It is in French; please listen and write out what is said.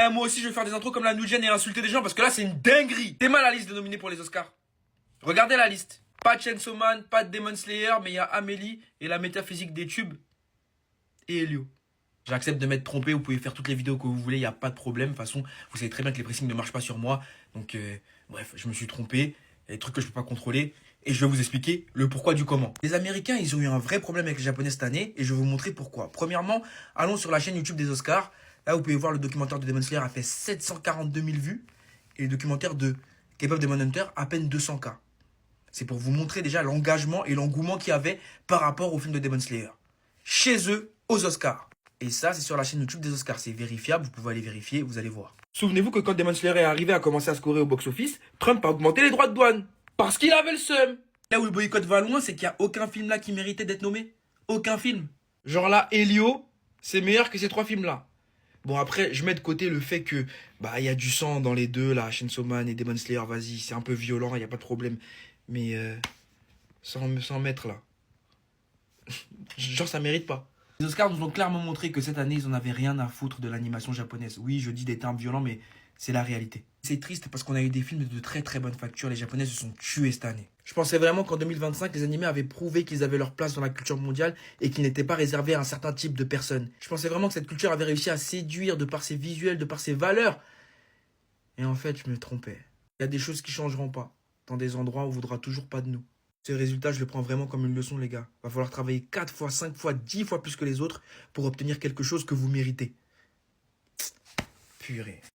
moi aussi, je vais faire des intros comme la Nudienne et insulter des gens parce que là, c'est une dinguerie. T'es mal la liste de nominés pour les Oscars. Regardez la liste. Pas de Chainsaw Man, pas de Demon Slayer, mais il y a Amélie et la métaphysique des tubes et Elio. J'accepte de m'être trompé, vous pouvez faire toutes les vidéos que vous voulez, il n'y a pas de problème. De toute façon, vous savez très bien que les pressings ne marchent pas sur moi. Donc, bref, je me suis trompé. Il y a des trucs que je ne peux pas contrôler. Et je vais vous expliquer le pourquoi du comment. Les Américains, ils ont eu un vrai problème avec les Japonais cette année. Et je vais vous montrer pourquoi. Premièrement, allons sur la chaîne YouTube des Oscars. Là, vous pouvez voir le documentaire de Demon Slayer a fait 742 000 vues. Et le documentaire de K-pop Demon Hunter, à peine 200K. C'est pour vous montrer déjà l'engagement et l'engouement qu'il y avait par rapport au film de Demon Slayer. Chez eux, aux Oscars. Et ça, c'est sur la chaîne YouTube des Oscars. C'est vérifiable, vous pouvez aller vérifier, vous allez voir. Souvenez-vous que quand Demon Slayer est arrivé à commencer à scorer au box-office, Trump a augmenté les droits de douane. Parce qu'il avait le seum. Là où le boycott va loin, c'est qu'il n'y a aucun film là qui méritait d'être nommé. Aucun film. Genre là, Elio, c'est meilleur que ces 3 films-là. Bon, après, je mets de côté le fait que, il y a du sang dans les deux, là, Chainsaw Man et Demon Slayer, vas-y, c'est un peu violent, il n'y a pas de problème. Mais, sans mettre là. Genre, ça mérite pas. Les Oscars nous ont clairement montré que cette année, ils en avaient rien à foutre de l'animation japonaise. Oui, je dis des termes violents, mais c'est la réalité. C'est triste parce qu'on a eu des films de très très bonne facture. Les Japonais se sont tués cette année. Je pensais vraiment qu'en 2025, les animés avaient prouvé qu'ils avaient leur place dans la culture mondiale et qu'ils n'étaient pas réservés à un certain type de personnes. Je pensais vraiment que cette culture avait réussi à séduire de par ses visuels, de par ses valeurs. Et en fait, je me trompais. Il y a des choses qui changeront pas. Dans des endroits où on voudra toujours pas de nous. Ce résultat, je le prends vraiment comme une leçon, les gars. Va falloir travailler 4 fois, 5 fois, 10 fois plus que les autres pour obtenir quelque chose que vous méritez. Purée.